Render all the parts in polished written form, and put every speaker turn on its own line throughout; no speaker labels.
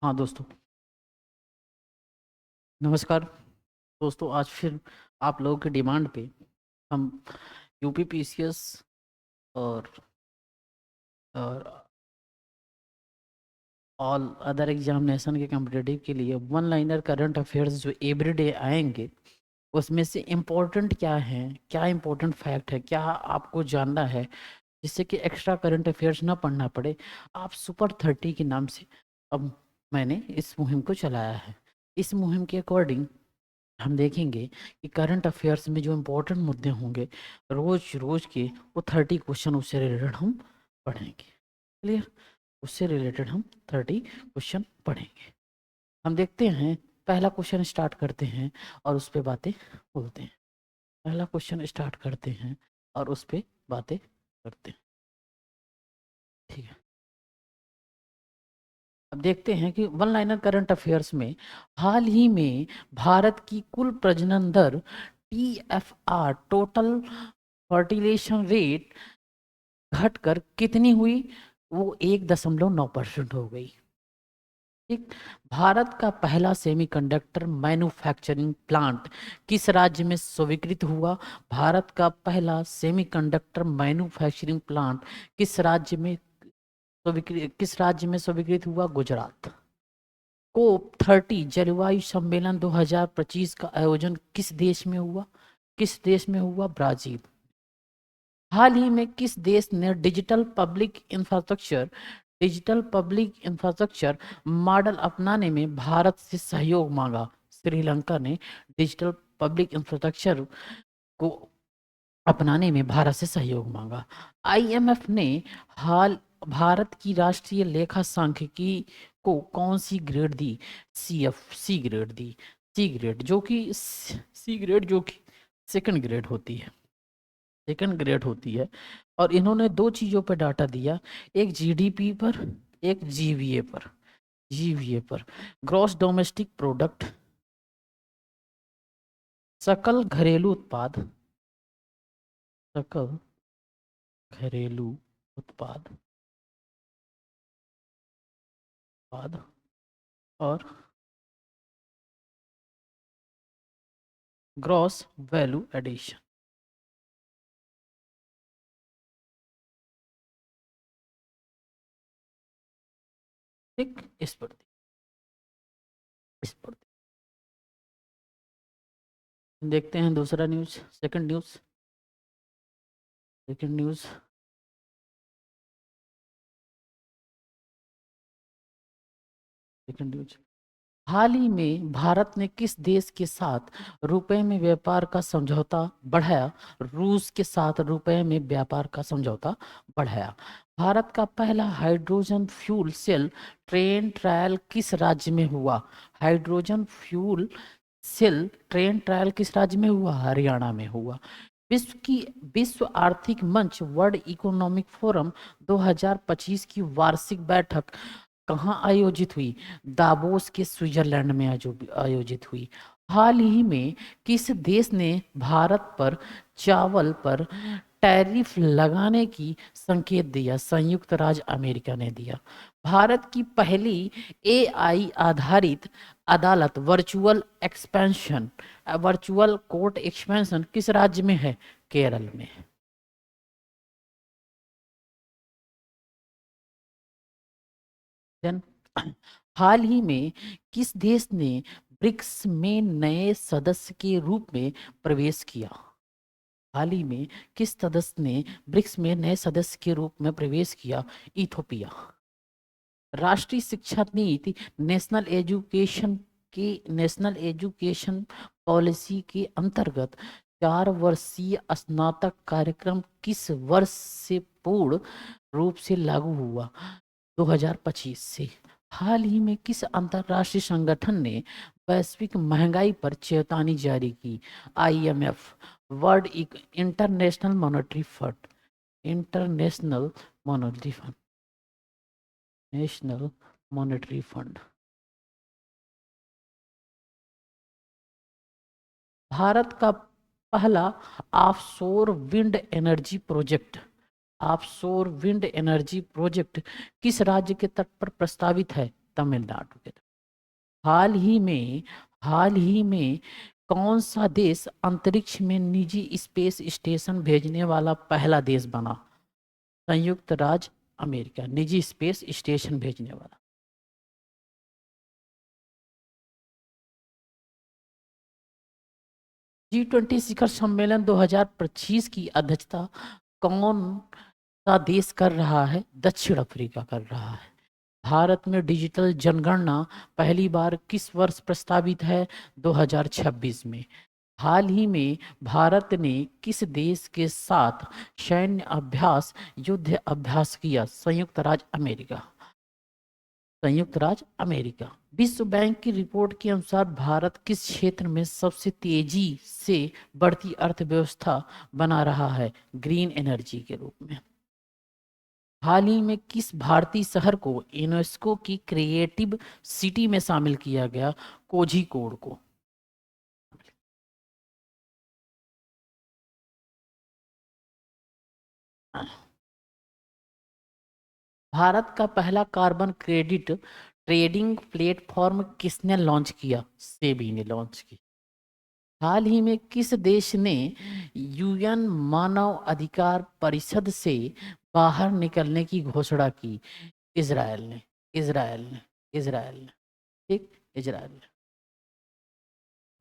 हाँ दोस्तों, नमस्कार। दोस्तों, आज फिर आप लोगों की डिमांड पे हम यूपीपीसीएस और और ऑल अदर एग्जामिनेशन के कॉम्पिटिटिव के लिए वन लाइनर करंट अफेयर्स जो एवरीडे आएंगे, उसमें से इम्पोर्टेंट क्या है, क्या इम्पोर्टेंट फैक्ट है, क्या आपको जानना है, जिससे कि एक्स्ट्रा करंट अफेयर्स ना पढ़ना पड़े। आप सुपर 30 के नाम से अब मैंने इस मुहिम को चलाया है। इस मुहिम के अकॉर्डिंग हम देखेंगे कि करंट अफेयर्स में जो इम्पोर्टेंट मुद्दे होंगे रोज रोज के, वो 30 क्वेश्चन उससे रिलेटेड हम पढ़ेंगे। क्लियर? उससे रिलेटेड हम 30 क्वेश्चन पढ़ेंगे। हम देखते हैं, पहला क्वेश्चन स्टार्ट करते हैं और उस पे बातें बोलते हैं। पहला क्वेश्चन स्टार्ट करते हैं और उस पे बातें करते हैं। ठीक है, अब देखते हैं कि वन लाइनर करंट अफेयर्स में हाल ही में भारत की कुल प्रजनन दर TFR, टोटल फर्टिलेशन रेट, घटकर कितनी हुई? वो 1.9% हो गई। ठीक। भारत का पहला सेमीकंडक्टर मैन्युफैक्चरिंग प्लांट किस राज्य में स्वीकृत हुआ? भारत का पहला सेमीकंडक्टर मैन्युफैक्चरिंग प्लांट किस राज्य में स्वीकृत हुआ? गुजरात। COP30 जलवायु सम्मेलन 2025 का आयोजन किस देश में हुआ? किस देश में हुआ? ब्राजील। हाल ही में किस देश ने डिजिटल पब्लिक इंफ्रास्ट्रक्चर मॉडल अपनाने में भारत से सहयोग मांगा? श्रीलंका ने डिजिटल पब्लिक इंफ्रास्ट्रक्चर को अपनाने में भारत से सहयोग मांगा। IMF ने हाल भारत की राष्ट्रीय लेखा सांख्यिकी को कौन सी ग्रेड दी? सी ग्रेड दी। सी ग्रेड जो कि सेकंड ग्रेड होती है, सेकंड ग्रेड होती है। और इन्होंने दो चीजों पर डाटा दिया, एक GDP पर, एक जीवीए पर ग्रॉस डोमेस्टिक प्रोडक्ट, सकल घरेलू उत्पाद, सकल घरेलू उत्पाद उत्पाद और ग्रॉस वैल्यू एडिशन। ठीक, इस पर देखते हैं दूसरा news, second news. Second news, हाल ही में भारत ने किस देश के साथ रुपए में व्यापार का समझौता बढ़ाया? रूस के साथ रुपए में व्यापार का समझौता बढ़ाया। भारत का पहला hydrogen fuel cell train trial किस राज्य में हुआ? Hydrogen fuel cell train trial किस राज्य में हुआ? हरियाणा में हुआ। विश्व आर्थिक मंच वर्ल्ड इकोनॉमिक फोरम 2025 की वार्षिक बैठक कहाँ आयोजित हुई? दावोस के स्विट्जरलैंड में आयोजित हुई। हाल ही में किस देश ने भारत पर चावल पर टैरिफ लगाने की संकेत दिया? संयुक्त राज्य अमेरिका ने दिया। भारत की पहली AI आधारित अदालत वर्चुअल कोर्ट एक्सपेंशन किस राज्य में है? केरल में। देन हाल ही में किस देश ने ब्रिक्स में नए सदस्य के रूप में प्रवेश किया? हाल ही में किस सदस्य ने ब्रिक्स में नए सदस्य के रूप में प्रवेश किया? इथोपिया। राष्ट्रीय शिक्षा नीति नेशनल एजुकेशन पॉलिसी के अंतर्गत 4 वर्षीय स्नातक कार्यक्रम किस वर्ष से पूर्ण रूप से लागू हुआ? 2025 से। हाल ही में किस अंतरराष्ट्रीय संगठन ने वैश्विक महंगाई पर चेतावनी जारी की? IMF, world international monetary fund, international monetary fund national monetary fund. Bharat का पहला offshore wind energy project offshore wind energy project किस राज्य के तट पर प्रस्तावित है? तमिलनाडु के। हाल ही में कौन सा देश अंतरिक्ष में निजी स्पेस स्टेशन भेजने वाला पहला देश बना? संयुक्त राज्य अमेरिका निजी स्पेस स्टेशन भेजने वाला। G20 शिखर सम्मेलन 2025 की अध्यक्षता कौन सा देश कर रहा है? दक्षिण अफ्रीका कर रहा है। भारत में डिजिटल जनगणना पहली बार किस वर्ष प्रस्तावित है? 2026 में। हाल ही में भारत ने किस देश के साथ सैन्य अभ्यास युद्ध अभ्यास किया? संयुक्त राज्य अमेरिका। संयुक्त राज्य अमेरिका। विश्व बैंक की रिपोर्ट के अनुसार भारत किस क्षेत्र में सबसे तेजी से बढ़ती अर्थव्यवस्था बना रहा है? ग्रीन एनर्जी के रूप में। हाल ही में किस भारतीय शहर को यूनेस्को की क्रिएटिव सिटी में शामिल किया गया? कोझिकोड को। भारत का पहला कार्बन क्रेडिट ट्रेडिंग प्लेटफॉर्म किसने लॉन्च किया? सेबी ने लॉन्च की। हाल ही में किस देश ने यूएन मानव अधिकार परिषद से बाहर निकलने की घोषणा की? इजराइल ने। इजराइल ने। इजराइल ने। ठीक, इजराइल ने।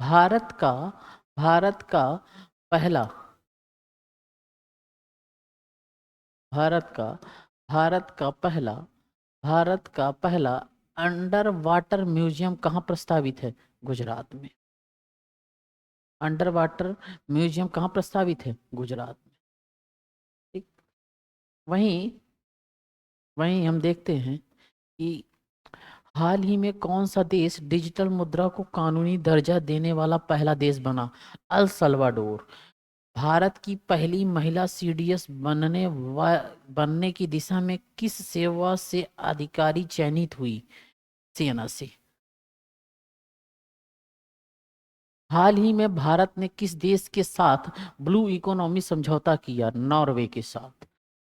भारत का भारत का पहला भारत का भारत का पहला भारत का पहला अंडर वाटर म्यूजियम कहाँ प्रस्तावित है? गुजरात में। अंडर वाटर म्यूजियम कहाँ प्रस्तावित है? गुजरात में। ठीक। वहीं वहीं हम देखते हैं कि हाल ही में कौन सा देश डिजिटल मुद्रा को कानूनी दर्जा देने वाला पहला देश बना? El Salvador. भारत की पहली महिला सीडीएस बनने की दिशा में किस सेवा से अधिकारी चयनित हुई? सेना से। हाल ही में भारत ने किस देश के साथ ब्लू इकोनॉमी समझौता किया? नॉर्वे के साथ।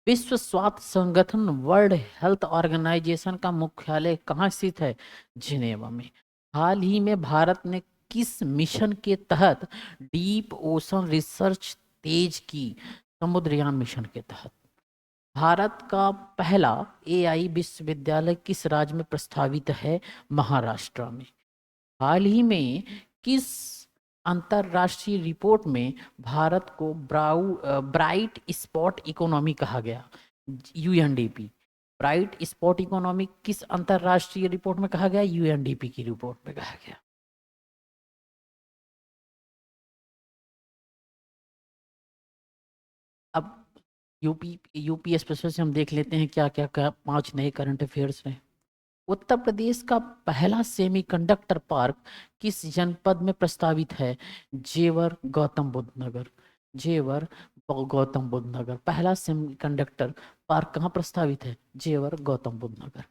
विश्व स्वास्थ्य संगठन वर्ल्ड हेल्थ ऑर्गेनाइजेशन का मुख्यालय कहाँ स्थित है? जिनेवा में। हाल ही में भारत ने किस मिशन के तहत डीप ओशन रिसर्च तेज की? समुद्रयान मिशन के तहत। भारत का पहला एआई विश्वविद्यालय किस राज्य में प्रस्तावित है? महाराष्ट्र में। हाल ही में किस अंतरराष्ट्रीय रिपोर्ट में भारत को ब्राइट स्पॉट इकोनॉमी कहा गया? यूएनडीपी। ब्राइट स्पॉट इकोनॉमी किस अंतरराष्ट्रीय रिपोर्ट में कहा गया? यूएनडीपी की रिपोर्ट में कहा गया। अब यूपी स्पेशल से हम देख लेते हैं क्या क्या क्या 5 नए करंट अफेयर्स रहे। उत्तर प्रदेश का पहला सेमीकंडक्टर पार्क किस जनपद में प्रस्तावित है? जेवर गौतम बुद्ध नगर। जेवर गौतम बुद्ध नगर। पहला सेमीकंडक्टर पार्क कहाँ प्रस्तावित है? जेवर गौतम बुद्ध नगर।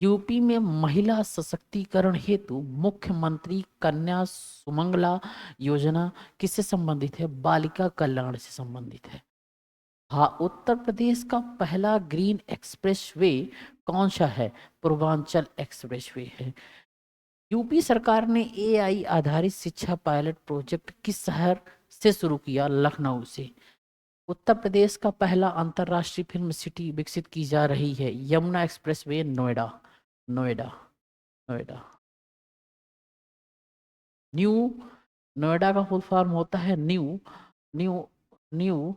यूपी में महिला सशक्तिकरण हेतु मुख्यमंत्री कन्या सुमंगला योजना किससे संबंधित है? बालिका कल्याण से संबंधित है। हाँ, उत्तर प्रदेश का पहला ग्रीन एक्सप्रेसवे कौन सा है? पूर्वांचल एक्सप्रेसवे है। यूपी सरकार ने एआई आधारित शिक्षा पायलट प्रोजेक्ट किस शहर से शुरू किया? लखनऊ से। उत्तर प्रदेश का पहला अंतर्राष्ट्रीय फिल्म सिटी विकसित की जा रही है। यमुना एक्सप्रेसवे नोएडा। नोएडा। नोएडा। न्यू नोएडा का फुल फॉर्म होता है new new new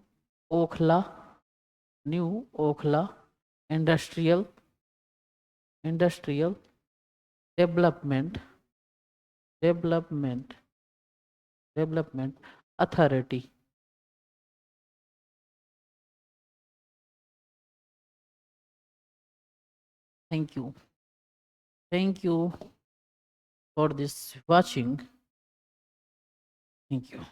Okhla new Okhla industrial industrial development development development authority. Thank you. Thank you for this watching. Thank you.